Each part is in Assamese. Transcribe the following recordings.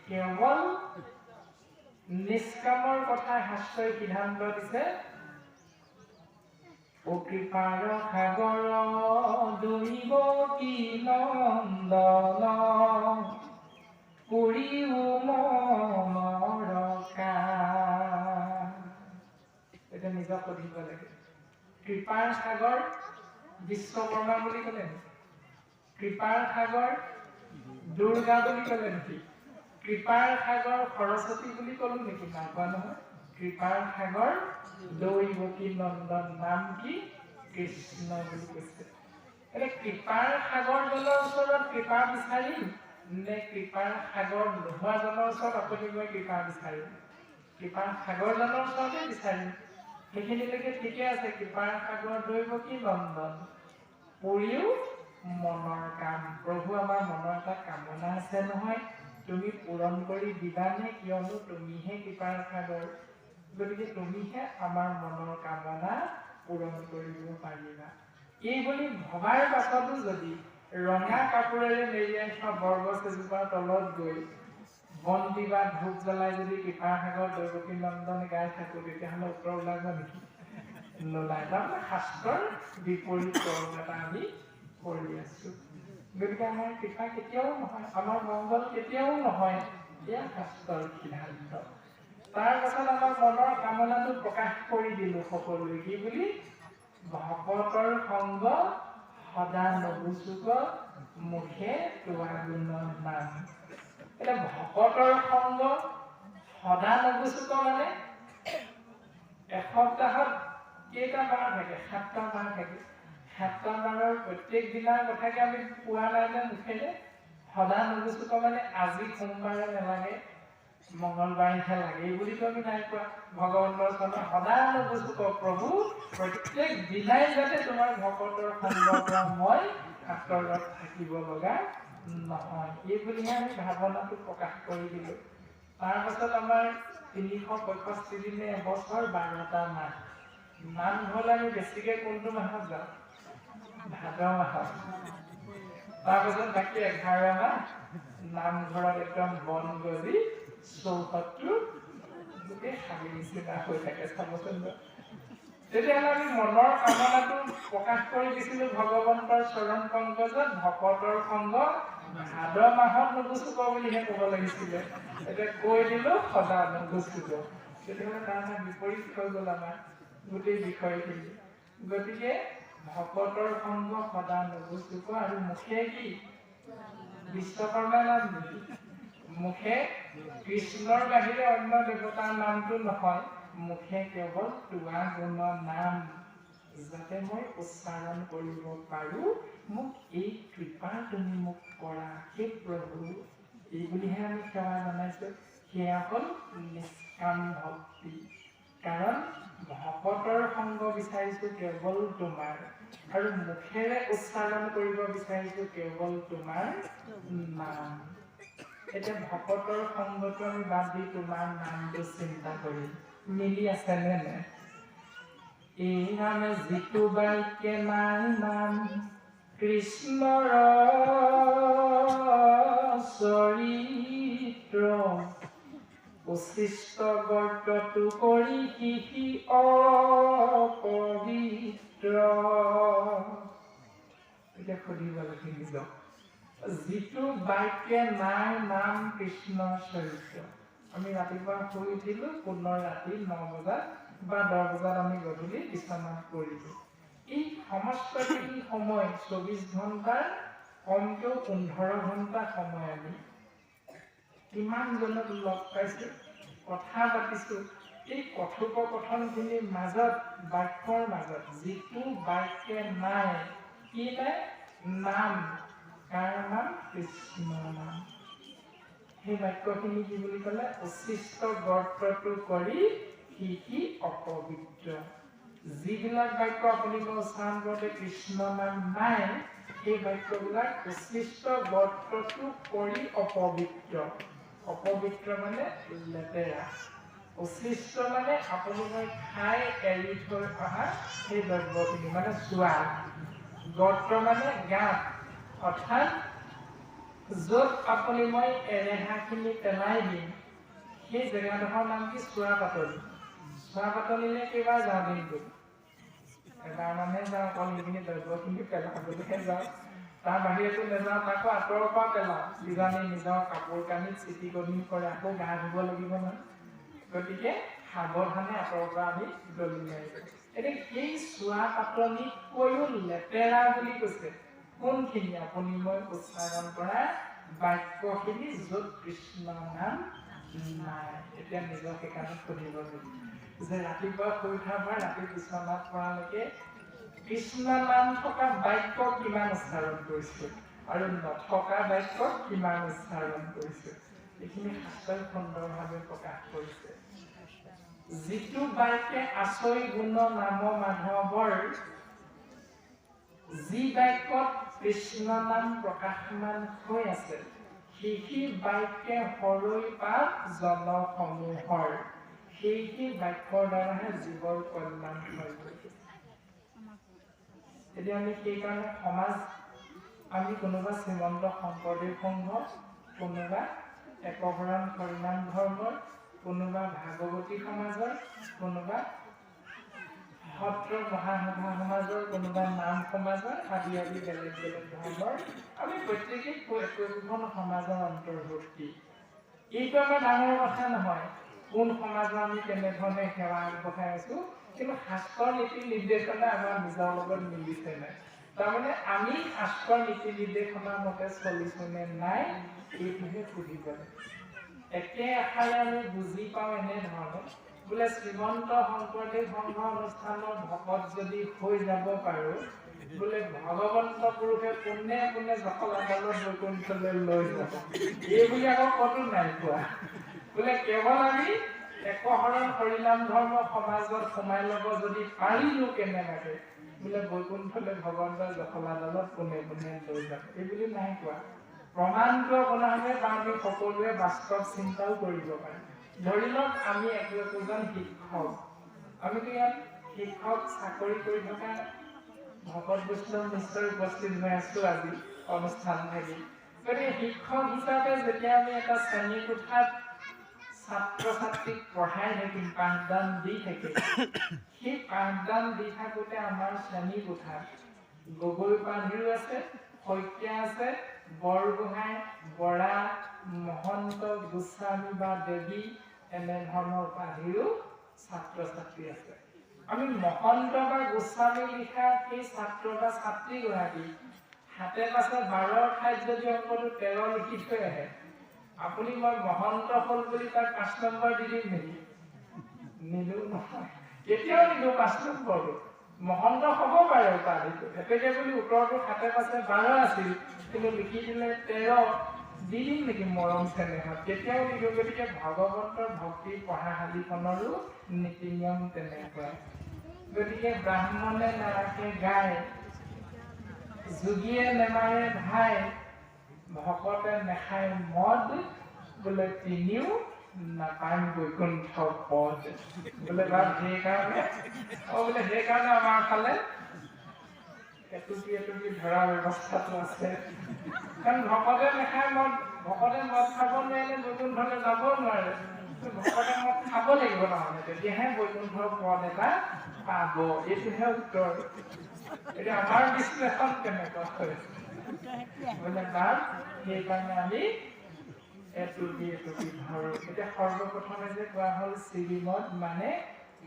কেৱল নিষ্কামৰ কথা শাস্ত্ৰই সিদ্ধান্ত দিছে। ও কৃপাৰ সাগৰ দৈব কি নন্দন পুৰিও মনৰ কাম। এতিয়া নিজক সুধিব লাগে, কৃপাৰ সাগৰ বিশ্বকৰ্মা বুলি ক'লে নেকি? কৃপাৰ সাগৰ দুৰ্গা বুলি ক'লে নেকি? কৃপাৰ সাগৰ সৰস্বতী বুলি ক'লো নেকি? নাই কোৱা নহয়। কৃপাৰ সাগৰ দৈৱকী নন্দন, নাম কি? কৃষ্ণ বুলি কৈছে। এতিয়া কৃপাৰ সাগৰজনৰ ওচৰত কৃপা বিচাৰিম নে কৃপাৰ সাগৰ নোহোৱাজনৰ ওচৰত আপুনি গৈ কৃপা বিচাৰিম? কৃপাৰ সাগৰজনৰ ওচৰতে বিচাৰিম। সেইখিনিলৈকে ঠিকে আছে। কৃপাৰ সাগৰ দৈৱকী নন্দন পুৰিও মনৰ কাম। প্ৰভু, আমাৰ মনৰ এটা কামনা আছে নহয়, তুমি পূৰণ কৰি দিবানে? কিয়নো তুমিহে কৃপাৰ সাগৰ, গতিকে তুমিহে আমাৰ মনৰ কামনা পূৰণ কৰিব পাৰিবা। এই বুলি ভবাৰ পাছতো যদি ৰঙা কাপোৰেৰে মেৰিয়াই থোৱা বৰগছ এজোপাৰ তলত গৈ বন্তি বা ধূপ জ্বলাই যদি কৃপাৰ সাগৰ দৈৱকী নন্দন গাই থাকো, তেতিয়াহ'লে উত্তৰ ওলাব নেকি? নোলায়। তাৰমানে শাস্ত্ৰৰ বিপৰীত কৰ্ম এটা আমি কৰি আছো। গতিকে আমাৰ কৃপা কেতিয়াও নহয়, আমাৰ মংগল কেতিয়াও নহয়। এয়া শাস্ত্ৰৰ সিদ্ধান্ত। তাৰ পাছত আমাৰ মনৰ কামনাটো প্ৰকাশ কৰি দিলো সকলোৱে। কি বুলি? ভকতৰ সংগ সদা নগুচুক মুখে তোৱা গুণ নাম। এতিয়া ভকতৰ সংগ সদা নগুচুক মানে এসপ্তাহত কেইটা বাৰ থাকে? 7টা বাৰ থাকে। 7টা বাৰৰ প্ৰত্যেক দিনাৰ কথাকে আমি পোৱা নাই নে মুখেৰে? সদা নগুচুক মানে আজি সোমবাৰে নালাগে, মংগলবাৰেহে লাগে, এই বুলিতো আমি নাই কোৱা। ভগৱন্তৰ চৰণত সদা নগুচুক প্ৰভু, প্ৰত্যেক দিনাই যাতে তোমাৰ ভকতৰ সংগৰ পৰা মই আঁতৰত থাকিব লগা নহয়, এই বুলিহে আমি ভাৱনাটো প্ৰকাশ কৰি দিলো। তাৰ পাছত আমাৰ 365 দিনে এবছৰ 12টা মাহ। নামঘৰলৈ আমি বেছিকে কোনটো মাহত যাওঁ? ভাদ মাহত। তাৰপাছত বাকী 11 মাহ নামঘৰত একদম বন গজি চৌহদটো গোটেই খালী নিচিনা হৈ থাকে। চাবচোন, তেতিয়াহ'লে আমি মনৰ কামনাটো প্ৰকাশ কৰি দিছিলো ভগৱন্তৰ চৰণ পংকজত। ভকতৰ সংগ ভাদ মাহত নুগুচুক বুলিহে ক'ব লাগিছিলে, এতিয়া কৈ দিলো সদা নুগুচুক। তেতিয়াহ'লে তাৰমানে বিপৰীত হৈ গ'ল আমাৰ গোটেই বিষয়খিনি। গতিকে ভকতৰ সংগ সদা নুগুচুক, আৰু মুখে কি? বিশ্বকৰ্মা নাম নেকি? মুখে কৃষ্ণৰ বাহিৰে অন্য দেৱতাৰ নামটো নহয়, মুখে কেৱল তোৱা গুণ নাম যাতে মই উচ্চাৰণ কৰিব পাৰো। মোক এই কৃপা তুমি মোক কৰা হে প্ৰভু, এই বুলিহে আমি সেৱা জনাইছো। সেয়া হ'ল নিষ্কাম ভক্তি। কাৰণ ভকতৰ সংগ বিচাৰিছো কেৱল তোমাৰ, আৰু মুখেৰে উচ্চাৰণ কৰিব বিচাৰিছো কেৱল তোমাৰ নাম। এতিয়া ভকতৰ সংগটো আমি বাদ দি তোমাৰ নামটো চিন্তা কৰিম, মিলি আছে নে নাই? এই নামে যিটো বাক্যে নাই নাম কৃষ্ণৰ চৰিত্ৰ, উচ্ছিষ্ট গৰ্তটো কৰি সি অপবিত্ৰ। এতিয়া সুধিব লাগে নিজক, যিটো বাক্যে নাই নাম কৃষ্ণৰ চৰিত্ৰ। আমি ৰাতিপুৱা শুই উঠিলো, পুনৰ ৰাতি 9 বজাত বা 10 বজাত আমি গধূলি বিচনাত পৰিলো। এই সমস্তখিনি সময় 24 ঘণ্টাৰ কমকেও 15 ঘণ্টা সময় আমি কিমানজনক লগ পাইছো, কথা পাতিছো। এই কথোপকথনখিনিৰ মাজত, বাক্যৰ মাজত যিটো বাক্যে নাই, কি নাই? নাম। কাৰ নাম? কৃষ্ণৰ নাম। সেই বাক্যখিনি কি বুলি ক'লে? উচ্ছিষ্ট গৰ্তটো কৰি সি অপবিত্ৰ। যিবিলাক বাক্য আপুনি উচ্চাৰণ কৰোঁতে কৃষ্ণ নাম নাই, সেই বাক্যবিলাক উচ্ছিষ্ট গৰ্তটো কৰি অপবিত্ৰ। অপবিত্ৰ মানে লেতেৰা, উচ্ছিষ্ট মানে আপুনি মই খাই এৰি থৈ অহা সেই দ্ৰব্যখিনি মানে চোৱা। গৰ্ত মানে গাঁত, অৰ্থাৎ য'ত আপুনি মই এৰেহাখিনি পেলাই দিম সেই জেগাডোখৰ নাম কি চোৱাপাতলি। চোৱাপাতলিলে কেইবাৰ যাওঁ দিনটো? এবাৰ মানে যাওঁ, অকল সেইখিনি দ্ৰব্যখিনি পেলাবলৈহে যাওঁ, তাৰ বাহিৰতো নাযাওঁ। তাকো আঁতৰৰ পৰা পেলাওঁ, যিজনে নিজৰ কাপোৰ কানি চিটিকনি কৰে, আকৌ গা ধুব লাগিব নহয়। গতিকে সাৱধানে আঁতৰৰ পৰা আমি দলি মাৰিব। এতিয়া সেই চোৱাপাতলিতকৈও লেতেৰা বুলি কৈছে কোনখিনি? আপুনি মই উচ্চাৰণ কৰা বাক্যখিনি য'ত কৃষ্ণ নাম নাই। এতিয়া নিজৰ সেইকাৰণে সুধিব লাগিব যে ৰাতিপুৱা শুই উঠাৰ পৰা ৰাতি বিচনাত পৰালৈকে কৃষ্ণ নাম থকা বাক্য কিমান উচ্চাৰণ কৰিছো আৰু নথকা বাক্য কিমান উচ্চাৰণ কৰিছো, এইখিনি শাস্ত্ৰই সুন্দৰভাৱে প্ৰকাশ কৰিছে। যিটো বাক্যে আচৈ গুণ নাম মাধৱৰ, যি বাক্যত কৃষ্ণ নাম প্ৰকাশমান হৈ আছে, সেই বাক্যে হৰৈ পাপ জনসমূহৰ, সেই বাক্যৰ দ্বাৰাহে জীৱৰ কল্যাণ হয়। এতিয়া আমি সেইকাৰণে সমাজ, আমি কোনোবা শ্ৰীমন্ত শংকৰদেৱ সংঘ, কোনোবা একশৰণ হৰিনাম ধৰ্মৰ, কোনোবা ভাগৱতী সমাজৰ, কোনোবা সত্ৰ মহাসভা সমাজৰ, কোনোবা নাম সমাজৰ, আদি আদি বেলেগ বেলেগ ধৰ্মৰ, আমি প্ৰত্যেকেই একোখন সমাজৰ অন্তৰ্ভুক্তি। এইটো আমাৰ ডাঙৰ কথা নহয় কোন সমাজৰ আমি কেনেধৰণে সেৱা আগবঢ়াই আছো, কিন্তু শাস্ত্ৰৰ নীতি নিৰ্দেশনা আমাৰ নিজৰ লগত মিলিছে নাই। তাৰমানে আমি শাস্ত্ৰৰ নীতি নিৰ্দেশনাৰ মতে চলিছো নে নাই, এইটোহে সুধিব লাগে। একে এষাৰে আমি বুজি পাওঁ এনেধৰণে, বোলে শ্ৰীমন্ত শংকৰদেৱ সংঘ অনুষ্ঠানৰ ভকত যদি হৈ যাব পাৰো, বোলে ভগৱন্ত পুৰুষে পোনে পোনে জখলাবলত বৈকুণ্ঠলৈ লৈ যাব, এই বুলি আকৌ কতো নাই কোৱা। বোলে কেৱল আমি একশৰণ হৰিনাম ধৰ্ম সমাজত সোমাই ল'ব যদি পাৰিলো কেনেবাকে, বোলে বৈকুণ্ঠলৈ ভগৱন্তৰ জখলাডালত পোনে পোনে লৈ যাব, এই বুলি নাই কোৱা। প্ৰমাণটো আপোনালোকে বা আমি সকলোৱে বাস্তৱ চিন্তাও কৰিব পাৰে। ধৰি লওক আমি একোজন শিক্ষক, আমিতো ইয়াত শিক্ষক চাকৰি কৰি থকা ভকত বৈষ্ণৱ নিশ্চয় উপস্থিত হৈ আছো আজি অনুষ্ঠান থাকি। গতিকে শিক্ষক হিচাপে যেতিয়া আমি এটা শ্ৰেণী কোঠাত ছাত্ৰ ছাত্ৰীক পঢ়াই থাকিম, পাঠদান দি থাকিম, সেই পাঠদান দি থাকোঁতে আমাৰ শ্ৰেণী কোঠাত গগৈ পাঢ়ীও আছে, শইকীয়া আছে, বৰগোহাঁই, বৰা, মহন্ত, গোস্বামী বা দেৱী, এনেধৰণৰ পাঢ়ীও ছাত্ৰ ছাত্ৰী আছে। আমি মহন্ত বা গোস্বামী লিখা সেই ছাত্ৰ বা ছাত্ৰীগৰাকী হাতে পাছে 12ৰ ঠাইত যদি অংকটো 13 লিখি থৈ আহে, আপুনি মই মহন্ত হ'ল বুলি তাক 5 নম্বৰ দি দিম নেকি? নিদিওঁ নহয়, কেতিয়াও নিদিওঁ 5 নম্বৰটো। মহন্ত হ'ব পাৰে উপাধিটো, এতেকে বুলি উত্তৰটো হাতে পাছে 12 আছিল, কিন্তু লিখি দিলে 13, দি দিম নেকি মৰম চেনেহত? কেতিয়াও নিদিওঁ। গতিকে ভগৱন্তৰ ভক্তি পঢ়াশালীখনৰো নীতি নিয়ম তেনেকুৱা। গতিকে ব্ৰাহ্মণে নাৰাখে গাই, যোগীয়ে নেমাৰে ভাই, ভকতে নেখায় মদ, বোলে তিনিও নাপায় বৈকুণ্ঠ পদ। বোলে বাপ সেইকাৰণে আমাৰ ফালে এটুপি এটুপি ধৰা ব্যৱস্থাটো আছে। কাৰণ ভকতে নেখায় মদ, ভকতে মদ খাব নোৱাৰিলে বৈকুণ্ঠলৈ যাব নোৱাৰে। ভকতে মদ খাব লাগিব নহ'লে, তেতিয়াহে বৈকুণ্ঠৰ পদ এটা পাব। এইটোহে উত্তৰ। এতিয়া আমাৰ বিশ্লেষণ কেনেকুৱা হয় বোলে বাপ সেইকাৰণে আমি এটুপি এটুপি ধৰো। এতিয়া সৰ্বপ্ৰথমে যে কোৱা হ'ল শ্ৰীমদ মানে,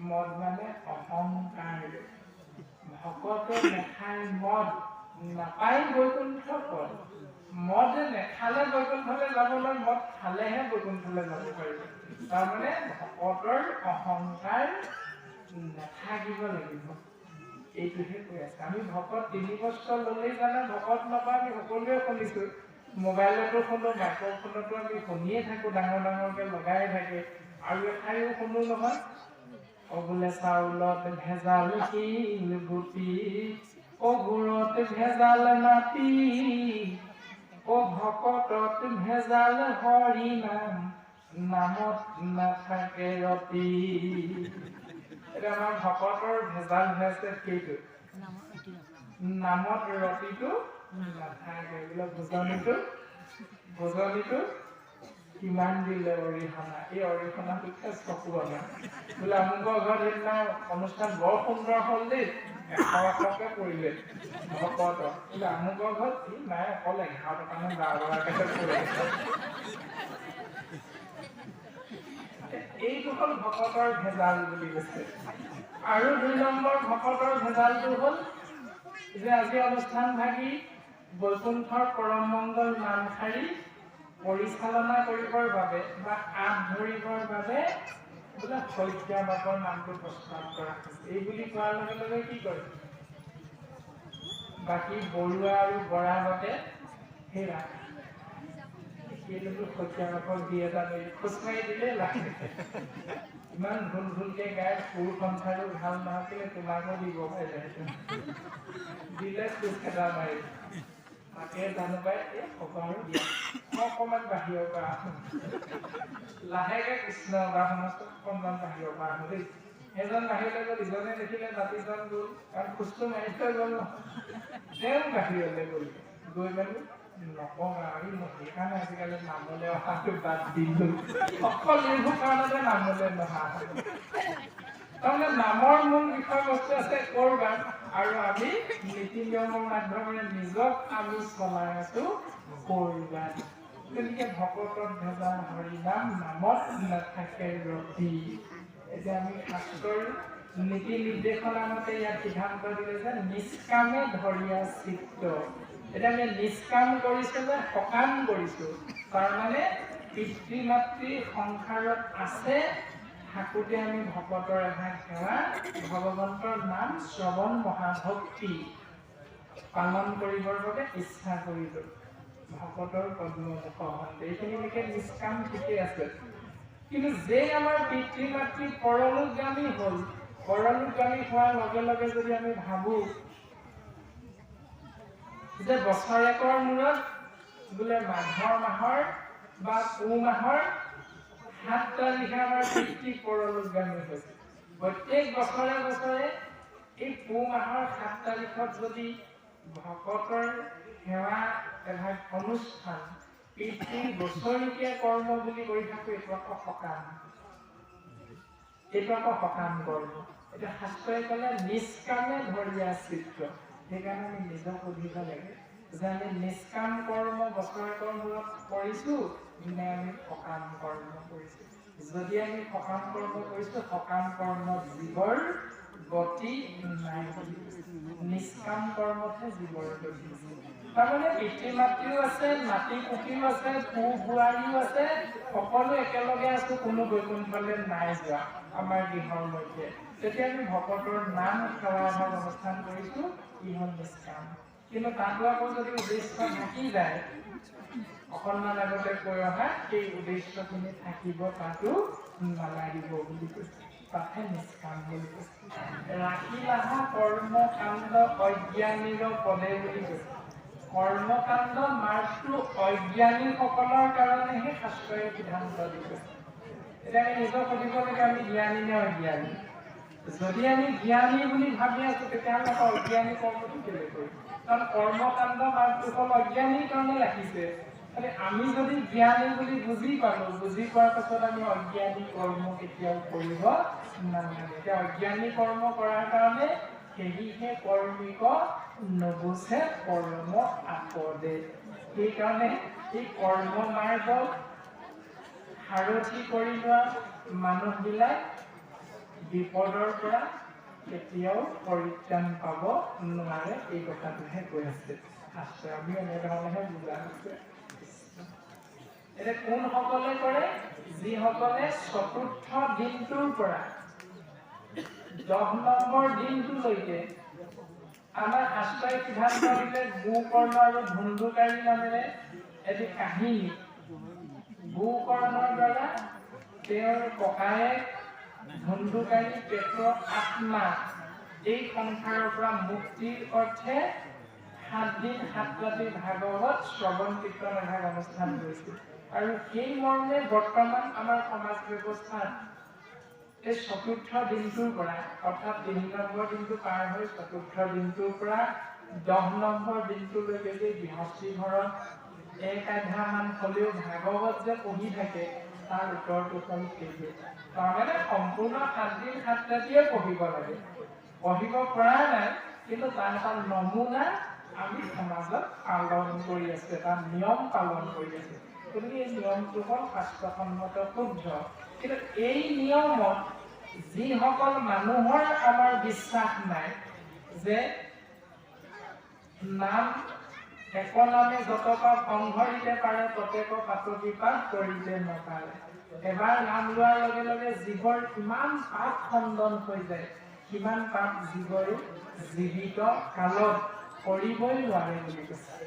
মদ মানে অহংকাৰ। ভকতে নেখায় মদ, নাপায় বৈকুণ্ঠ পদ। মদ নেখালে বৈকুণ্ঠলৈ যাবলৈ, মদ খালেহে বৈকুণ্ঠলৈ যাব পাৰিব। তাৰমানে ভকতৰ অহংকাৰ নাথাকিব লাগিব, এইটোহে কৈ আছে। আমি ভকত 3 বছৰ ল'লেই জানে ভকত নাপায়, আমি সকলোৱে শুনিছো। মোবাইলতো শুনো, মাইক্ৰফোনতো আমি শুনিয়ে থাকো, ডাঙৰ ডাঙৰকে লগাই থাকে। আৰু এঠাইও শুনো নহয়, বোলে চাউলত ভেজাল শিল গুটি, গুড়ত ভেজাল মাটি, ভকতত ভেজাল হৰি নাম, নামত নাথাকে ৰতি। এতিয়া আমাৰ ভকতৰ ভেজাল হৈছে সেইটো, নামত ৰতিটো নাথাকে। বোলে বুজনিটো ভজনীটো কিমান দিলে অৰিহণা, এই অৰিহণাটোকে চকু আনা বোলে আমুকৰ ঘৰত সেইদিনা অনুষ্ঠান বৰ সুন্দৰ হ'ল দেই, 100কে পৰিলে ভকত বোলে আমুকৰ ঘৰত নাই অকল 11 টকামান 12 পৰিলে। এইটো হ'ল ভকতৰ ভেজাল বুলি কৈছে। আৰু 2 নম্বৰ ভকতৰ ভেজালটো হ'ল যে আজি অনুষ্ঠান ভাগি বৈকুণ্ঠৰ পৰম মংগল নামশাৰী পৰিচালনা কৰিবৰ বাবে বা আঁত ধৰিবৰ বাবে বোলে শইকীয়াবাকৰ নামটো প্ৰস্তাৱ কৰা হৈছে। এই বুলি কোৱাৰ লগে লগে কি কৰে, বাকী বৰুৱা আৰু বৰাগতে হেৰা সেইটোতো শইকীয়াবাকৰ দি এটা খোজ মাৰি দিলে লাগে। ইমান ভুলকে গাই সুৰ সংসাৰো ভাল নহছিলে, তোমাকো দিব পাৰিলে দিলে খোজ এটা মাৰি তাকে জানো পাই এই সকলো দিয়া অকণমান বাহিৰৰ পৰা লাহেকে কৃষ্ণ বা সমস্ত অকণমান বাহিৰৰ পৰা আহো দেই। এজন বাহিৰলৈ গ'ল, ইজনে দেখিলে জাতিজন গ'ল, কাৰণ খোজটো মাৰি থৈ গ'ল ন, তেওঁ বাহিৰলৈ গ'ল, গৈ মেলি নকওঁ আৰু সেইকাৰণে আজিকালি নামলৈ অহাটো বাদ দিলো, অকল এইবোৰ কাৰণতে নামলৈ নহা। তাৰমানে নামৰ মূল বিষয়বস্তু আছে কৰবাত, আৰু আমি নীতি নিয়মৰ মাধ্যমেৰে নিজক আমি চলাই আছো কৰবাত। গতিকে ভকতত ভেজাল হৰিনাম নামত নাথাকে ৰতি। এতিয়া আমি শাস্ত্ৰৰ নীতি নিৰ্দেশনা মতে ইয়াত সিদ্ধান্ত দিলে যে নিষ্কামে ধৰিয়া চিত্ত। এতিয়া আমি নিষ্কাম কৰিছো যে সকাম কৰিছো, তাৰমানে পিতৃ মাতৃ সংসাৰত আছে থাকোঁতে আমি ভকতৰ এভাগ সেৱা, ভগৱন্তৰ নাম শ্ৰৱণ মহাভক্তি পালন কৰিবৰ বাবে ইচ্ছা কৰিলো, ভকতৰ পদ্মমুখ হন্তে। এইখিনিলৈকে নিষ্কাম ঠিকেই আছে। কিন্তু যে আমাৰ পিতৃ মাতৃ পৰলোকগামী হ'ল, পৰলোকগামী হোৱাৰ লগে লগে যদি আমি ভাবো যে বছৰেকৰ মূৰত বোলে মাঘৰ মাহৰ বা পুহ মাহৰ 7 তাৰিখে আমাৰ পিতৃ পৰলোকগামী হৈছে, প্ৰত্যেক বছৰে বছৰে এই পুহ মাহৰ 7 তাৰিখত যদি ভকতৰ সেৱা এভাগ অনুষ্ঠান পিতৃ বছৰিকীয়া কৰ্ম বুলি কৰি থাকো, এইটো আকৌ সকাম, এইটো আকৌ সকাম কৰ্ম। এতিয়া শাস্ত্ৰই ক'লে নিষ্কামে ধৰিয়া চিত্ত। সেইকাৰণে আমি নিজক সুধিব লাগে যে আমি নিষ্কাম কৰ্ম বছৰেকৰ মূৰত কৰিছো নে আমি সকাম কৰ্ম কৰিছো। যদি আমি সকাম কৰ্ম কৰিছো, সকাম কৰ্মত জীৱৰ গতি নাই, নিষ্কাম কৰ্মতহে জীৱৰ গতি। তাৰমানে পিতৃ মাতৃও আছে, নাতি পুতিও আছে, পু বোৱাৰীও আছে, সকলো একেলগে আছো, কোনো বৈকুণ্ঠলৈ নাই যোৱা আমাৰ গৃহৰ মধ্যে। তেতিয়া আমি ভকতৰ নাম সেৱা এভাগ অনুষ্ঠান কৰিছো, ই হ'ল নিষ্কাম। কিন্তু তাতো আকৌ যদি উদ্দেশ্য থাকি যায়, অকণমান আগতে কৈ অহা সেই উদ্দেশ্যখিনি থাকিব, তাতো নালাগিব বুলি কৈছে, তাতহে নিষ্কাম বুলি কৈছে। ৰাখিলাহা কৰ্ম কাণ্ড অজ্ঞানীৰ পদে বুলি কৈছে। কৰ্মকাণ্ড মাৰ্গটো অজ্ঞানীসকলৰ কাৰণেহে শাস্ত্ৰই সিদ্ধান্ত দিছে। এতিয়া আমি নিজক সুধিব লাগে, আমি জ্ঞানী নে অজ্ঞানী? যদি আমি জ্ঞানী বুলি ভাবি আছো, তেতিয়াহ'লে অজ্ঞানী কৰ্মটো কেলৈ কৰিম? কাৰণ কৰ্মকাণ্ড মাৰ্গটো হ'ল অজ্ঞানীৰ কাৰণে ৰাখিছে। আমি যদি জ্ঞানী বুলি বুজি পালো, বুজি পোৱাৰ পাছত আমি অজ্ঞানী কৰ্ম কেতিয়াও কৰিব নালাগে। এতিয়া অজ্ঞানী কৰ্ম কৰাৰ কাৰণে সেহিহে কৰ্মিক নগুছে কৰ্ম আপদে। সেইকাৰণে এই কৰ্ম মাৰ্গক সাৰথি কৰি লোৱা মানুহবিলাক বিপদৰ পৰা কেতিয়াও পৰিত্ৰাণ পাব নোৱাৰে, এই কথাটোহে কৈ আছে শাস্ত্ৰই। আমি এনেধৰণেহে বুজা হৈছে। এতিয়া কোনসকলে কৰে? যিসকলে চতুৰ্থ দিনটোৰ পৰা 10 নম্বৰ দিনটোলৈকে আমাৰ শাস্ত্ৰই সিদ্ধান্ত দিলে গোকৰ্ণ আৰু ধুন্দুকাৰী নামেৰে এটি কাহিনী। গোকৰ্ণৰ দ্বাৰা তেওঁৰ ককায়েক ধুন্দুকাৰী পেটৰ আত্মা এই সংসাৰৰ পৰা মুক্তিৰ অৰ্থে 7 দিন 7 ৰাতি ভাগৱত শ্ৰৱণ কীৰ্তন এভাগ অনুষ্ঠান কৰিছিল। আৰু সেই মৰ্মে বৰ্তমান আমাৰ সমাজ ব্যৱস্থাত এই চতুৰ্থ দিনটোৰ পৰা, অৰ্থাৎ 3 নম্বৰ দিনটো পাৰ হৈ চতুৰ্থ দিনটোৰ পৰা 10 নম্বৰ দিনটোলৈকে যে গৃহস্থী ঘৰত 1 হ'লেও ভাগৱত যে পঢ়ি থাকে তাৰ উত্তৰটো হ'ল সেইটোৱে। তাৰমানে সম্পূৰ্ণ 7 দিন 7 ৰাতিয়ে পঢ়িব লাগে, পঢ়িব পৰা নাই, কিন্তু তাৰ এটা নমুনা আমি সমাজত পালন কৰি আছো, এটা নিয়ম পালন কৰি আছো। গতিকে এই নিয়মটো হ'ল শাস্ত্ৰসন্মত শুদ্ধ। কিন্তু এই নিয়মত যিসকল মানুহৰ আমাৰ বিশ্বাস নাই যে নাম একনামে যত পাপ সংঘৰিতে পাৰে ততেক পাতকী পাপ কৰিতে নপাৰে। এবাৰ নাম লোৱাৰ লগে লগে জীৱৰ কিমান পাপ খণ্ডন হৈ যায়, কিমান পাপ জীৱৰে জীৱিত কালত কৰিবই নোৱাৰে বুলি কৈছে।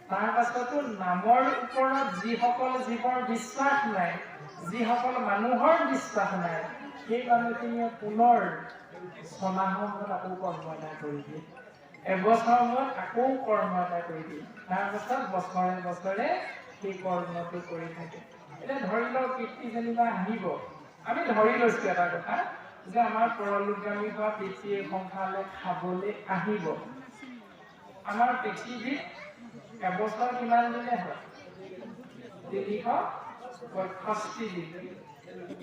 তাৰ পাছতো নামৰ ওপৰত যিসকল জীৱৰ বিশ্বাস নাই, যিসকল মানুহৰ বিশ্বাস নাই, সেই মানুহখিনিয়ে পুনৰ ছমাহত আকৌ কৰ্ম এটা কৰি দিয়ে, এবছৰ মূৰত আকৌ কৰ্ম এটা কৰি দিয়ে, তাৰপাছত বছৰে বছৰে সেই কৰ্মটো কৰি থাকে। এতিয়া ধৰি লওক পিতৃ যেনিবা আহিব, আমি ধৰি লৈছো এটা কথা যে আমাৰ পৰলোকগামী হোৱা পিতৃ এই সংসাৰলৈ খাবলৈ আহিব। আমাৰ পৃথিৱীত এবছৰ কিমান দিনে হয়? 365 দিন।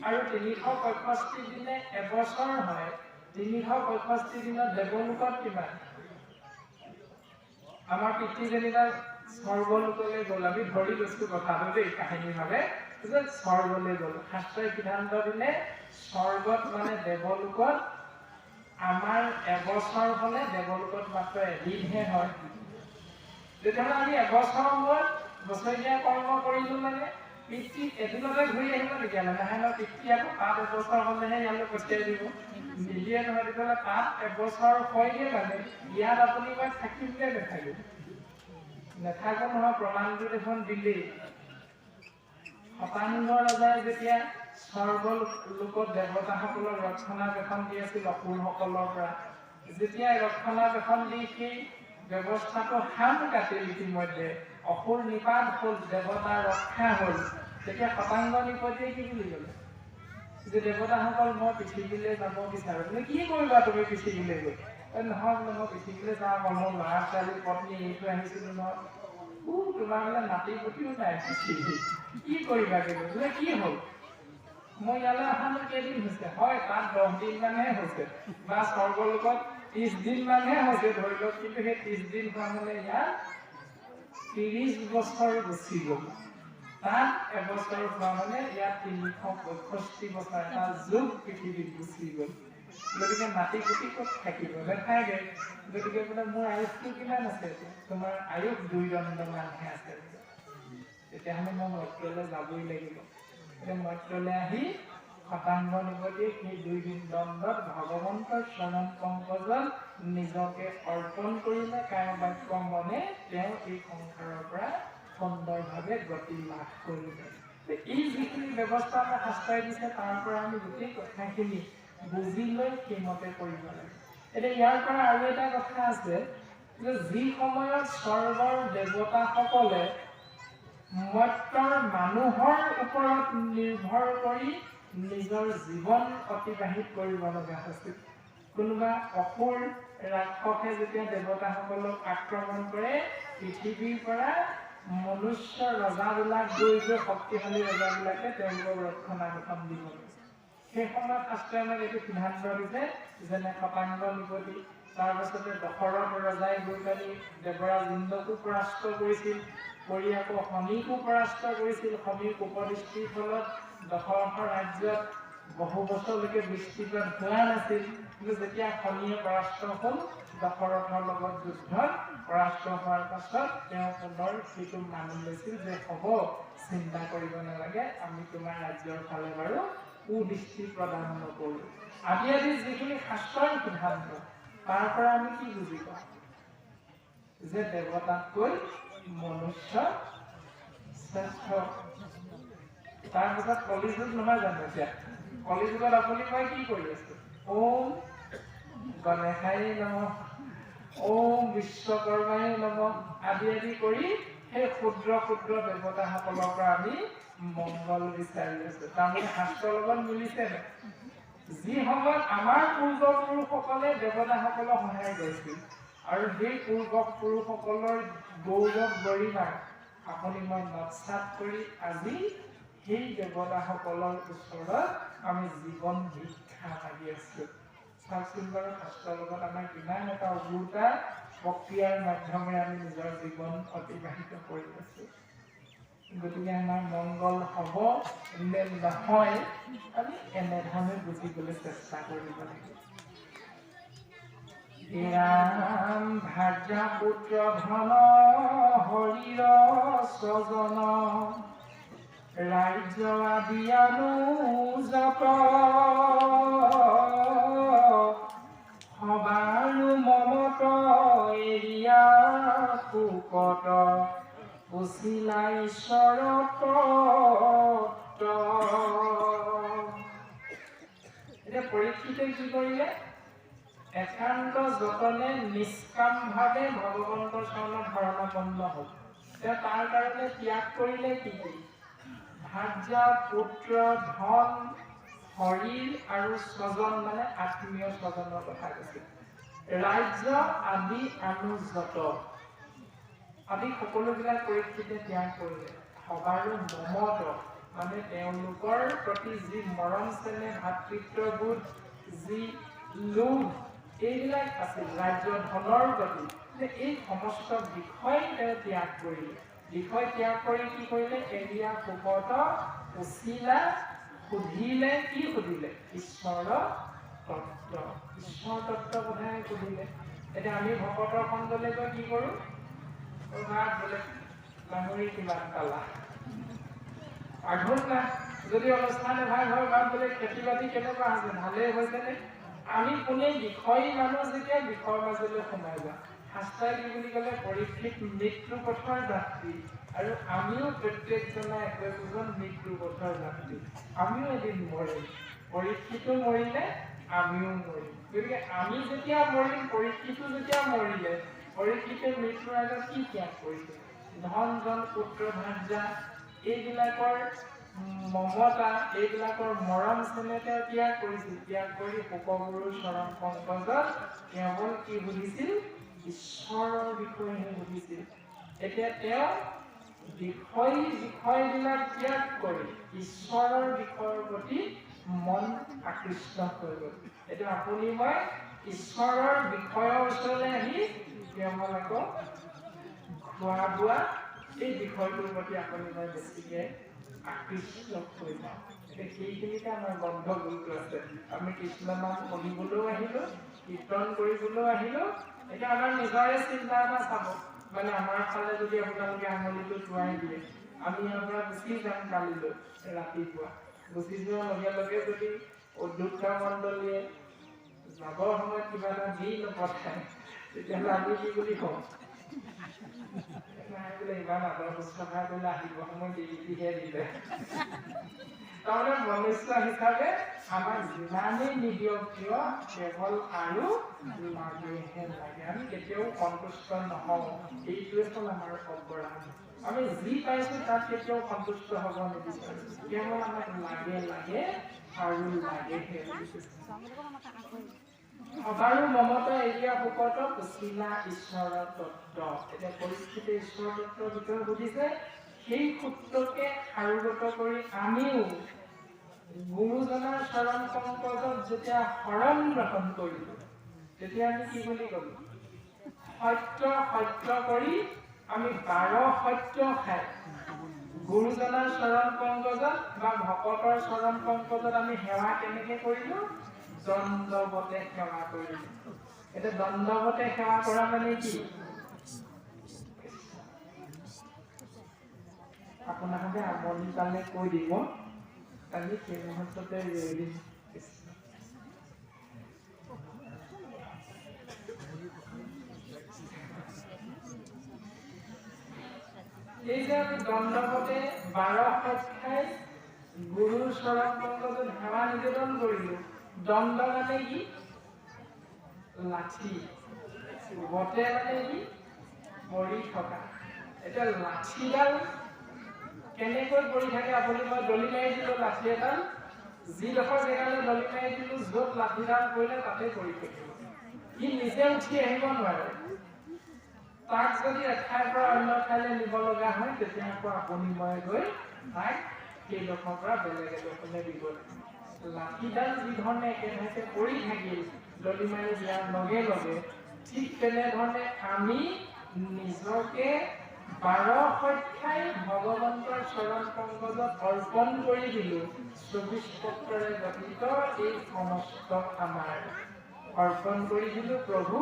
আৰু 365 দিনে এবছৰ হয়। 365 দিনত দেৱলোকত কিমান? আমাৰ পিতৃ যেনিবা স্বৰ্গলোকলৈ গ'ল, আমি ধৰি লৈছো কথাটো দেই কাহিনী ভাৱে যে স্বৰ্গলৈ গ'ল। শাস্ত্ৰই সিদ্ধান্ত দিলে স্বৰ্গত মানে দেৱলোকত আমাৰ এবছৰ হলে দেৱলোকত মাত্ৰ এদিনহে হয়। তেতিয়াহ'লে আমি এবছৰ মূৰত বছৰীয়া কৰ্ম কৰিলো মানে পিতৃ এদিনতে ঘূৰি আহিব তেতিয়াহ'লে নাহে ন। পিতৃ আকৌ তাত এবছৰ হলেহে ইয়ালৈ পঠিয়াই দিব, নিদিয়ে নহয়। তেতিয়াহ'লে তাত এবছৰ হয়গে মানে ইয়াত আপুনি মই থাকিম নে নাথাকিম? নাথাকো নহয়, প্ৰমাণটো দেখোন দিলেই। শতাংগ ৰজাই যেতিয়া স্বৰ্গলোকত দেৱতাসকলক ৰক্ষণাবেক্ষণ দি আছিল অসুৰসকলৰ পৰা, যেতিয়া ৰক্ষণাবেক্ষণ দি সেই ব্যৱস্থাটো হাম কাটিল, ইতিমধ্যে অসুৰ নিপাত হ'ল, দেৱতা ৰক্ষা হ'ল, তেতিয়া শতাংগ নিপতিয়ে কি বুলি ক'লে যে দেৱতাসকল মই পৃথিৱীলৈ যাব বিচাৰো। বোলে কি কৰিবা তুমি পৃথিৱীলৈ গৈ? নহয় বোলে মই পৃথিৱীলৈ যাওঁ, মোৰ ল'ৰা ছোৱালী পত্নী এইটো আহিছিলো নহয়। তোমাৰ বোলে নাতি পুতিও নাই পৃথিৱী, কি কৰিবা কিন্তু? বোলে কি হ'ল? মই ইয়ালৈ অহানো কেইদিন হৈছে? হয় তাত 10 দিন মানহে হৈছে, বা স্বৰ্গলোকত 30 দিন মানহে হৈছে ধৰি লওক, কিন্তু সেই 30 দিন হোৱা মানে ইয়াত 30 বছৰ গুচি গ'ল। তাত এবছৰ হোৱা মানে ইয়াত 365 বছৰ, এটা যুগ পৃথিৱীত গুচি গ'ল। গতিকে নাতি পুতি ক'ত থাকিব? নাথাকে। গতিকে বোলে মোৰ আয়ুসটো কিমান আছে? তোমাৰ আয়ুস 2 দণ্ডমানহে আছে। তেতিয়াহ'লে মই মৰ্ত্যলৈ যাবই লাগিব। মৰ্ত্যলৈ আহি শতাংগ নিপতিয়ে সেই 2 দণ্ডত ভগৱন্তৰ চৰণ পংকজত নিজকে অৰ্পণ কৰিলে, কায় বাক্য মনে তেওঁ এই সংসাৰৰ পৰা সুন্দৰভাৱে গতি লাভ কৰিলে। এই যিখিনি ব্যৱস্থা আমাৰ শাস্ত্ৰই দিছে, তাৰ পৰা আমি গোটেই কথাখিনি বুজি লৈ সেইমতে কৰিব লাগে। এতিয়া ইয়াৰ পৰা আৰু এটা কথা আছে যে যি সময়ত স্বৰ্গৰ দেৱতাসকলে মৰ্ত্যৰ মানুহৰ ওপৰত নিৰ্ভৰ কৰি নিজৰ জীৱন অতিবাহিত কৰিব লগা হৈছিল। কোনোবা অসুৰ ৰাক্ষসে যেতিয়া দেৱতাসকলক আক্ৰমণ কৰে, পৃথিৱীৰ পৰা মনুষ্য ৰজাবিলাক গৈ শক্তিশালী ৰজাবিলাকে তেওঁলোকক ৰক্ষণাবেক্ষণ দিব। সেই সময়ত শাস্ত্ৰই আমাক এইটো সিদ্ধান্ত দিছে, যেনে শতাংগ নিপতি, তাৰপাছতে দশৰথ ৰজাই গৈ পানি দেৱৰাজ ইন্দ্ৰকো পৰাস্ত কৰিছিল, কৰি আকৌ শনিকো পৰাস্ত কৰিছিল। শনিৰ কুপদৃষ্টিৰ ফলত দশৰথৰ ৰাজ্যত বহু বছৰলৈকে বৃষ্টিপাত হোৱা নাছিল, কিন্তু যেতিয়া শনিয়ে পৰাস্ত হ'ল, দশৰথৰ লগত যুদ্ধত পৰাস্ত হোৱাৰ পাছত তেওঁ পুনৰ সেইটো মানি লৈছিল যে হ'ব, চিন্তা কৰিব নালাগে, আমি তোমাৰ ৰাজ্যৰ ফালে বাৰু কুদৃষ্টি প্ৰদান নকৰোঁ। আদি যিখিনি শাস্ত্ৰৰ সিদ্ধান্ত, তাৰ পৰা আমি কি বুজি পাওঁ? যে দেৱতাতকৈ মনুষ্য শ্ৰেষ্ঠ। তাৰপিছত কলিযুগ নহয় জানো? এতিয়া কলিযুগত আপুনি মই কি কৰি আছো? ওম গণেশায় নমঃ, ওম বিশ্বকৰ্মায় নমঃ আদি কৰি সেই ক্ষুদ্ৰ ক্ষুদ্ৰ দেৱতাসকলৰ পৰা আমি মংগল বিচাৰি আছো। তাৰমানে শাস্ত্ৰৰ লগত মিলিছে নাই? যি সময়ত আমাৰ পূৰ্বপুৰুষসকলে দেৱতাসকলক সহায় কৰিছিল, আৰু সেই পূৰ্বপুৰুষসকলৰ গৌৰৱ গৰিমা আপুনি মই নৎসাত কৰি আজি সেই দেৱতাসকলৰ ওচৰত আমি জীৱন ভিক্ষা মাগি আছোঁ। চাওকচোন বাৰু শাস্ত্ৰৰ লগত আমাৰ কিমান এটা উলোটা প্ৰক্ৰিয়াৰ মাধ্যমেৰে আমি নিজৰ জীৱন অতিবাহিত কৰি আছোঁ। গতিকে আমাৰ মংগল হ'ব নে নহয় আমি এনেধৰণে বুজিবলৈ চেষ্টা কৰিব লাগিব। ৰাম ভাৰ্যা পুত্ৰ ধন হৰিৰ স্বজন ৰাজ্য আদি অনুযত সবাৰো মমত এৰিয়া সুকত উচিলা ঈশ্বৰত এতিয়া পৰীক্ষিতে কি কৰিলে? একান্ত যতনে নিষ্কামভাৱে ভগৱন্তৰ চৰণত শৰণাপন্ন হ'ল। তেওঁ তাৰ কাৰণে ত্যাগ কৰিলে কি কি? ভাৰ্যা পুত্ৰ ধন হৰিৰ আৰু স্বজন মানে আত্মীয় স্বজনৰ কথা কৈছে। ৰাজ্য আদি অনুযত আদি সকলোবিলাক পৰীক্ষিতে ত্যাগ কৰিলে। সবাৰো মমত মানে তেওঁলোকৰ প্ৰতি যি মৰম চেনেহ ভাতৃত্ববোধ যি লোভ এইবিলাক আছিল ৰাজ্য ধনৰ প্ৰতি, এই সমস্ত বিষয় তেওঁ ত্যাগ কৰিলে। বিষয় ত্যাগ কৰি কি কৰিলে? এৰিয়া সুকত উচিলা সুধিলে। কি সুধিলে? ঈশ্বৰ তত্ত্ব। ঈশ্বৰ তত্ত্ব কথাই সুধিলে। এতিয়া আমি ভকতৰ সংগলৈ গৈ কি কৰোঁ? বোলে গাহৰি কিমান পালা? আঘোণ না যদি অনুষ্ঠান এভাগ হয় বা বোলে খেতি বাতি কেনেকুৱা হৈছে, ভালেই হৈছেনে? আমি কোনে বিষয়ী মানুহ যেতিয়া বিষয়ৰ মাজলৈ সোমাই যাওঁ। শাস্ত্ৰই কি বুলি ক'লে? পৰীক্ষিত মৃত্যু পথৰ যাত্ৰী, আৰু আমিও প্ৰত্যেকজনে একোজন মৃত্যু পথৰ যাত্ৰী। আমিও এদিন মৰিম। পৰীক্ষিতো মৰিলে আমিও মৰিম। গতিকে আমি যেতিয়া মৰিম, পৰীক্ষিতো যেতিয়া মৰিলে, পৰীক্ষিতে মৃত্যুৰ আগত কি ত্যাগ কৰিছে? ধন জন পুত্ৰ ভাৰ্যা এইবিলাকৰ মমতা, এইবিলাকৰ মৰম চেনেহ তেওঁ ত্যাগ কৰিছিল। ত্যাগ কৰি শোকগুৰু চৰণ পংকজত কেৱল কি বুজিছিল? ঈশ্বৰৰ বিষয়েহে বুজিছিল। এতিয়া তেওঁ বিষয়বিলাক ত্যাগ কৰি ঈশ্বৰৰ বিষয়ৰ প্ৰতি মন আকৃষ্ট হৈ গ'ল। এতিয়া আপুনি মই ঈশ্বৰৰ বিষয়ৰ ওচৰলৈ আহি কেৱল আকৌ খোৱা বোৱা এই বিষয়টোৰ প্ৰতি আপুনি মই বেছিকৈ আকৃষ্ট হৈ যাওঁ। এতিয়া সেইখিনিতে আমাৰ গন্ধগোলটো আছে। আমি কৃষ্ণ নাম শুনিবলৈও আহিলোঁ, কীৰ্তন কৰিবলৈও আহিলোঁ। এতিয়া আমাৰ নিজৰে চিন্তা এটা চাব, মানে আমাৰ ফালে যদি আপোনালোকে আঙুলিটো টোৱাই দিয়ে, আমি ইয়াৰ পৰা গুচি যাম কালিলৈ ৰাতিপুৱা। গুচি যোৱাৰ লগে লগে যদি উদ্যোক্তা মণ্ডলীয়ে যাবৰ সময়ত কিবা এটা দি নপঠায়, তেতিয়াহ'লে আমি কি বুলি কওঁ? বোলে ইমান আদৰ শুশ্ৰূষা কৰিলে আহিব সময় দিহে দিলে। তাৰমানে মনুষ্য হিচাপে আমাক যিমানেই নিদিয়ক কিয় কেৱল আৰু লাগেহে লাগে। আমি কেতিয়াও সন্তুষ্ট নহওঁ। এইটোৱে হ'ল আমাৰ অপৰাধ। আমি যি পাইছোঁ তাত কেতিয়াও সন্তুষ্ট হ'ব নিবিচাৰোঁ। কেৱল আমাক লাগে লাগে আৰু লাগেহে। সবাৰো মমত এৰিয়া সুকত উচিলা ঈশ্বৰৰ তত্ত্ব। এতিয়া পৰিস্থিতি ঈশ্বৰৰ তত্ত্বৰ বিষয়ে বুজিছে। সেই সূত্ৰকে সাৰোগত কৰি আমিও গুৰুজনাৰ চৰণ পংকজত যেতিয়া শৰণ গ্ৰহণ কৰিলোঁ, তেতিয়া আমি কি বুলি ক'লো? সত্য সত্য কৰি আমি 12 সত্য খাই গুৰুজনাৰ চৰণ পংকজত বা ভকতৰ চৰণ পংকজত আমি সেৱা কেনেকে কৰিলোঁ? দণ্ডৱতে সেৱা কৰিলোঁ। এতিয়া দণ্ডৱতে সেৱা কৰা মানে কি? আপোনালোকে আমনি পালে কৈ দিব, আমি সেই মুহূৰ্ততে ৰেডি। এই যে আমি দণ্ডৱতে 12 সত্যাই গুৰুৰ চৰণ পংকজত সেৱা নিবেদন কৰিলোঁ। দণ্ড মানে কি? লাঠি। বতে মানে কি? পৰি থকা। এতিয়া লাঠিডাল কেনেকৈ পৰি থাকে? আপুনি মই দলি মাৰি দিলোঁ লাঠি এডাল, যিডোখৰ জেগালৈ দলি মাৰি দিলোঁ, য'ত লাঠিডাল পৰিলে তাতে পৰি থাকিব। সি নিজে উঠি আহিব নোৱাৰে। তাক যদি এঠাইৰ পৰা অন্য ঠাইলৈ নিব লগা হয় তেতিয়া আকৌ আপুনি মই গৈ তাক সেইডোখৰৰ পৰা বেলেগ এডোখৰলৈ দিব লাগিব। লাঠিডাল যি ধৰণে একেঠাইতে পৰি থাকিল ডলিমাৰি দিয়াৰ লগে লগে, ঠিক তেনেধৰণে আমি নিজকে 12 অধ্যায় ভগৱন্তৰ চৰণ পংকজত অৰ্পণ কৰি দিলো। 24 পত্ৰৰে গঠিত এই সমস্ত আমাৰ অৰ্পণ কৰি দিলো। প্ৰভু,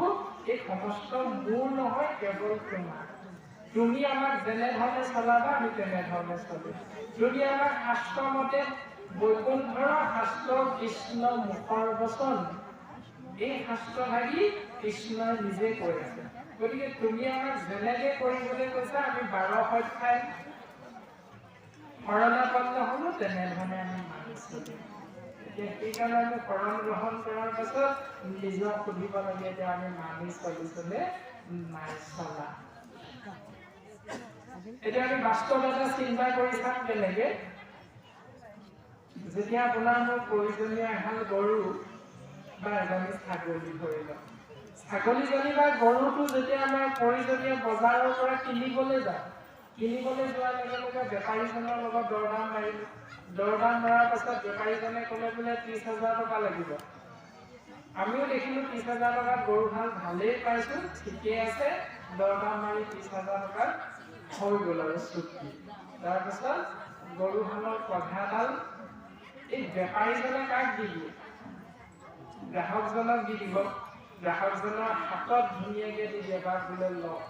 এই সমস্ত মোৰ নহয়, কেৱল তোমাৰ। তুমি আমাক যেনেধৰণে চলাবা আমি তেনেধৰণে চলিম। যদি আমাক শাস্ত্ৰ মতে বৈকুণ্ঠৰ শাস্ত্ৰ কৃষ্ণ মুখৰ বচন, এই শাস্ত্ৰভাগী কৃষ্ণই নিজে কৈ আছে। গতিকে তুমি আমাক যেনেকে কৰিবলৈ কৈছা আমি 12 অধ্যায় শৰণাপন্ন হলো, তেনেধৰণে আমি মানি চলিম। এতিয়া সেইকাৰণে আমি শৰণ গ্ৰহণ কৰাৰ পাছত নিজক সুধিব লাগে যে আমি মানি চলিছিলে নাই চলা। এতিয়া আমি বাস্তৱ এটা চিন্তা কৰি চাম কেনেকে, যেতিয়া আপোনাৰ মোৰ প্ৰয়োজনীয় এহাল গৰু বা এজনী ছাগলী ধৰি লওক, ছাগলীজনী বা গৰুটো যেতিয়া আমাৰ প্ৰয়োজনীয় বজাৰৰ পৰা কিনিবলৈ যাওঁ, কিনিবলৈ যোৱাৰ লগে লগে বেপাৰীজনৰ লগত দৰদাম মাৰিলোঁ। দৰদাম মৰাৰ পাছত বেপাৰীজনে ক'লে বোলে 30,000 টকা লাগিব। আমিও দেখিলোঁ 30,000 টকাত গৰুহাল ভালেই পাইছোঁ, ঠিকেই আছে, দৰদাম মাৰি 30,000 টকাত হৈ গ'ল আৰু চুক্তি। তাৰপিছত গৰুহালৰ পঘাডাল এই বেপাৰীজনে কাক দি দিয়ে? গ্ৰাহকজনক দি দিব। গ্ৰাহকজনৰ হাতত ধুনীয়াকৈ দি দিয়ে, বা বোলে লওক,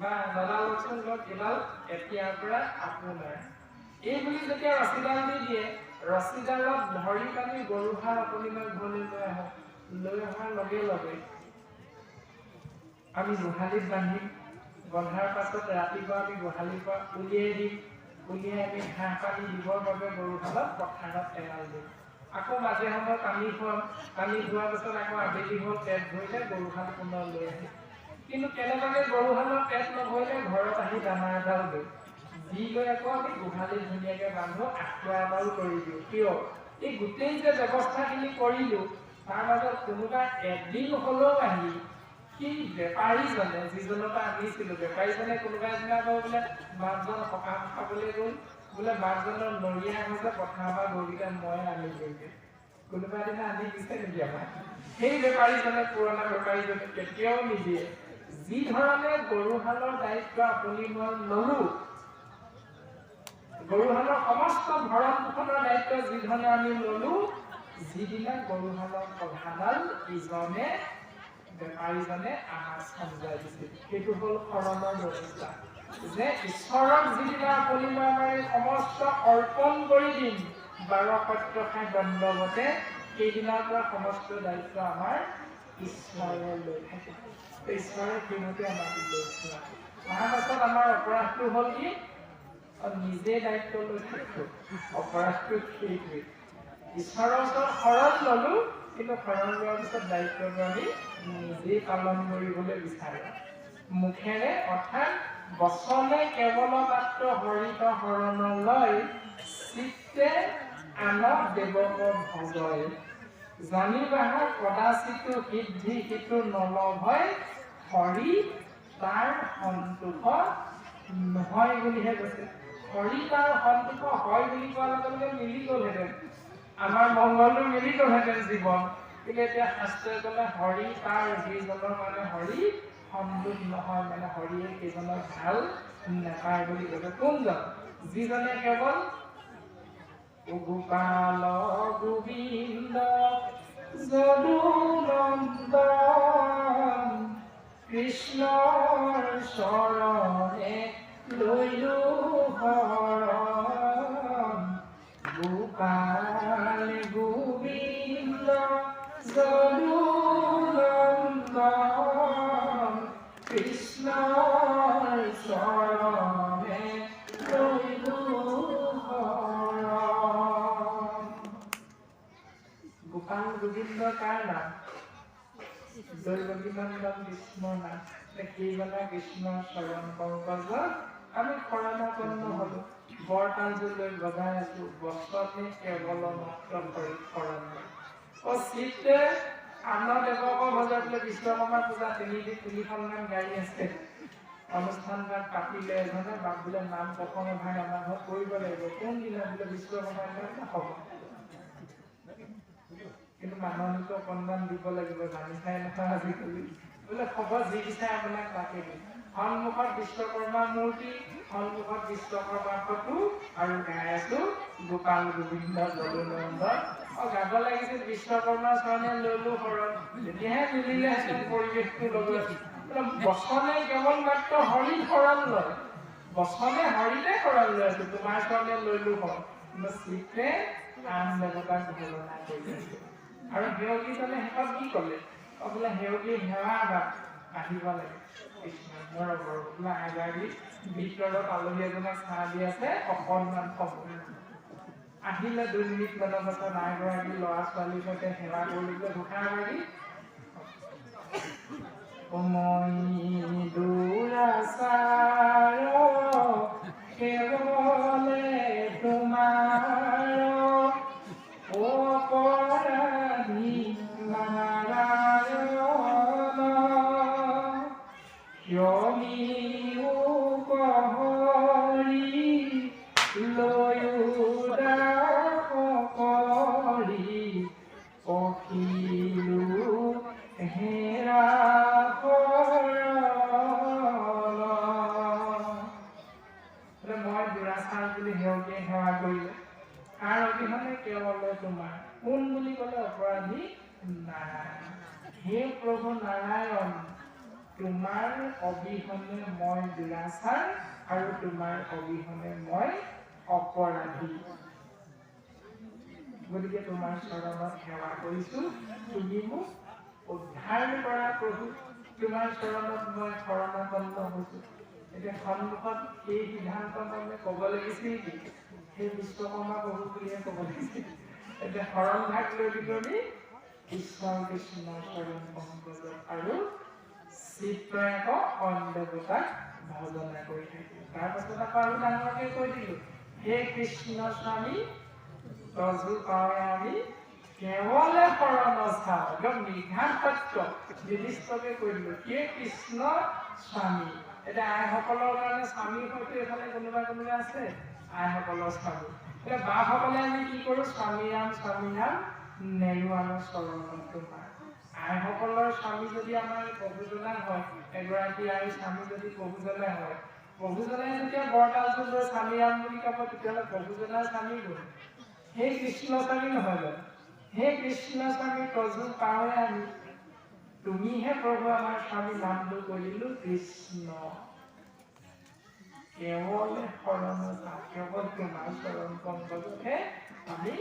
বা দাদা লওকচোন, লওক, এডাল এতিয়াৰ পৰা আপোনাৰ। এই বুলি যেতিয়া ৰছীডাল দি দিয়ে, ৰছীডালত ধৰি পানি গৰুহাল আপুনি মই ঘৰলৈ লৈ আহোঁ। লৈ অহাৰ লগে লগে আমি গোহালিত বান্ধিম। বন্ধাৰ পাছত ৰাতিপুৱা আমি গোহালিৰ পৰা উলিয়াই দিম। উলিয়াই আমি ঘাঁহ পানী দিবৰ বাবে গৰুহালক পথাৰত এৰাল দিম। আকৌ মাজে সময়ে পানী খুৱাম। পানী খোৱাৰ পাছত আকৌ আবেলি হ'ল, পেট ভৰিলে গৰুহাল পুনৰ লৈ আহিম। কিন্তু কেনেবাকৈ গৰুহালৰ পেট নভৰিলে ঘৰত আহি দানা এডাল দিওঁ, দি লৈ আকৌ আমি গোহালিত ধুনীয়াকৈ বান্ধো, আঁঠুৱা এডাল কৰি দিওঁ। কিয়? এই গোটেই যে ব্যৱস্থাখিনি কৰিলোঁ, তাৰ মাজত কোনোবা এদিন হ'লেও আহি সেই বেপাৰীজনে, যিজনৰ পৰা আনিছিলোঁ, বেপাৰীজনে কোনোবা এদিনা গৈ বোলে মাকজন সকাম খাবলৈ গ'ল, বোলে মাকজনৰ নৰিয়া হৈছে পথাৰৰ পৰা গৰুকেইটা মই আনিলোগৈ, কোনোবা এদিনা আনি দিছে নেকি আমাক? সেই বেপাৰীজনে, পুৰণা বেপাৰীজনে কেতিয়াও নিদিয়ে। যি ধৰণে গৰুহালৰ দায়িত্ব আপুনি মই ল'লো, গৰুহালৰ সমস্ত ভৰণ পোষণৰ দায়িত্ব যি ধৰণে আমি ল'লো, যিদিনা গৰুহালৰ পঘাডাল ইজনে বেপাৰীজনে আমাক সমজাই দিছিল, সেইটো হ'ল শৰণৰ ব্যৱস্থা। যে ঈশ্বৰক যিদিনা আপুনি মই আমাৰ এই সমস্ত অৰ্পণ কৰি দিম 12 সত্য খাই দণ্ডৱতে, সেইদিনাৰ পৰা সমস্ত দায়িত্ব আমাৰ ঈশ্বৰে লৈ থাকে। ঈশ্বৰে সেইমতে আমাক লৈছে। অহাৰ পাছত আমাৰ অপৰাধটো হ'ল কি? নিজে দায়িত্ব লৈ থাকোঁ। অপৰাধটো সেইটোৱেই। ঈশ্বৰৰ ওচৰত শৰণ ল'লো, কিন্তু শৰণ লোৱাৰ পিছত দায়িত্বটো আমি নিজেই পালন কৰিবলৈ বিচাৰোঁ। মুখেৰে অৰ্থাৎ বচনে কেৱল মাত্ৰ হৰিত শৰণ লয়, চিত্তে আনক দেৱক ভজয়। জানি বাহা কদাচিতো সিদ্ধি সিটো নলভয়, হৰি তাৰ সন্তোষ নহয় বুলিহে কৈছে। হৰি তাৰ সন্তোষ হয় বুলি কোৱাৰ লগে লগে মিলি গ'লহেঁতেন, আমাৰ মংগলটো মিলি গ'লহেঁতেন জীৱন। কিন্তু এতিয়া শাস্ত্ৰই ক'লে হৰি তাৰ যিজনৰ মানে হৰি সন্তোষ নহয়, মানে হৰিয়ে সেইজনক ভাল নাপায় বুলি কৈছে। কোনজন? যিজনে কেৱল গোপাল গোবিন্দ যদুনন্দন কৃষ্ণৰ চৰণে লৈলো শৰণ। গোপাল গোবিন্দ যদুনন্দন কৃষ্ণৰ চৰণে লৈলো শৰণ। গোপাল গোবিন্দ কাৰ নাম? দৈৱকীনন্দন কৃষ্ণৰ নাম। সেইজনে কৃষ্ণৰ চৰণ পংকজত আমি শৰণাপন্ন হ'লো। বৰতালযোৰ লৈ বজাই আছো, বচনে কেৱল মাত্ৰ কৰি শৰণ লয়। চিত্তে আন দেৱক ভজয় বোলে বিশ্বকৰ্মা পূজা 3-4খনমান গাড়ী আছে। অনুষ্ঠানভাগ পাতিলে এজনে বাপ বোলে নাম প্ৰসংগ ভাগ আমাৰ ঘৰত কৰিব লাগিব, কোনদিনা বোলে বিশ্বকৰ্মাৰ দিনা হ'ব। কিন্তু মানুহক অকণমান দিব লাগিব, জানি খাই নহয় আজিকালি বোলে হ'ব যি বিচাৰে আপোনাক তাকে দিম। সন্মুখত বিশ্বকৰ্মা মূৰ্তি, সন্মুখত বিশ্বকৰ্মা ফটো আৰু গাই আছো গোপাল গোবিন্দ জগনন্দন। গাব লাগিছিল বিশ্বকৰ্মা স্বামীয়ে ললো শৰণ, তেতিয়াহে মিলিলেহেঁতেন পৰিৱেশটো লগত। বচনে কেৱল মাত্ৰ হৰি শৰণ লয়, বচনে হৰিতে শৰণ লয়, তোমাৰ স্বামীয়ে ললো শৰণ, কিন্তু চিত্ৰে আন দেৱতাক ভজনা কৰিছে। আৰু সেৱকীজনে শেষত কি ক'লে? বোলে সেৱকী সেৱা বা আহিব লাগে কৃষ্ণৰ বোলে আগাৰী ভিতৰত আলহী এজনক চাহ দি আছে, অকণমান সময় আহিলে 2 মিনিট মানৰ পাছত আইগৰাকী ল'ৰা ছোৱালীৰ সৈতে সেৱা কৰিবলৈ ঘোষাগৰাকী মই দুৰাচাৰ কেৱলে তোমাৰ অপৰাধী নাৰায়ণ কিয়মিও কহৰি লৈউদাস কৰি অখিলো হেৰা মই দুৰাচাৰ বুলি সেৱকীয়ে সেৱা কৰিলে, কাৰ অবিহনে কেৱলে তোমাৰ, কোন বুলি ক'লে অপৰাধী নাৰায়ণ। হে প্ৰভু নাৰায়ণ, তোমাৰ অবিহনে মই দুৰাচাৰ আৰু তোমাৰ অবিহনে মই অপৰাধী, গতিকে তোমাৰ চৰণত সেৱা কৰিছো, তুমি মোক উদ্ধাৰ কৰা প্ৰভু, তোমাৰ চৰণত মই শৰণাপন্ন হৈছো। এতিয়া সন্মুখত এই সিদ্ধান্ত মৰ্মে ক'ব লাগিছিল কি? সেই বিশ্বকৰ্মা প্ৰভু বুলিয়ে ক'ব লাগিছিল। এতিয়া শৰণ ভাগ লৈ দিলো আমি কৃষ্ণ কৃষ্ণ শৰণ পংকজ, আৰু চিত্ৰই আকৌ অন্য দেৱতাক ভজনা কৰি থাকিল। তাৰপাছত আকৌ আৰু ডাঙৰকে কৈ দিলো, হে কৃষ্ণ স্বামী তজু পাৱে আমি কেৱলে শৰণ চাওঁ, একদম নিঘাত সত্য নিৰ্দিষ্টকে কৈ দিলো, হে কৃষ্ণ স্বামী। এতিয়া আইসকলৰ কাৰণে স্বামীৰ সৈতে এইফালে কোনোবা কোনোবা আছে, আইসকলৰ স্বামী। এতিয়া বাসকলে আমি কি কৰো, স্বামী ৰাম নেৰো আমাৰ চৰণত তোমাৰ। আইসকলৰ স্বামী যদি আমাৰ প্ৰভুজনা হয়, এগৰাকী আইৰ স্বামী যদি প্ৰভুজনা হয়, প্ৰভুজনাই যেতিয়া বৰতালটো লৈ স্বামী ৰাম বুলি ক'ব, তেতিয়াহ'লে প্ৰভুজনাৰ স্বামী গ'ল, সেই কৃষ্ণ স্বামী নহয় জানো? সেই কৃষ্ণ স্বামী তজু পাৱে আমি, তুমিহে প্ৰভু আমাৰ স্বামী, নামটো কৰিলো কৃষ্ণ। কেৱলে শৰণ চাওঁ, কেৱল তোমাৰ চৰণ পংকজহে আমি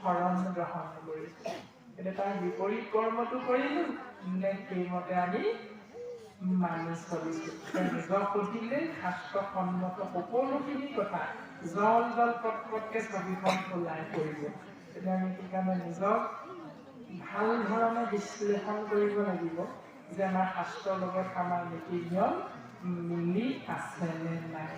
শৰণ গ্ৰহণ কৰিছো। এতিয়া তাৰ বিপৰীত কৰ্মটো কৰিলো নে সেইমতে আমি মানি চলিছো? নিজক সুধিলে শাস্ত্ৰসন্মত সকলোখিনি কথা জল জল পটপটকে ছবিখন ওলাই পৰিব। এতিয়া আমি সেইকাৰণে নিজক ভাল ধৰণে বিশ্লেষণ কৰিব লাগিব যে আমাৰ শাস্ত্ৰৰ লগত আমাৰ নীতি নিয়ম মিলি আছে নে নাই।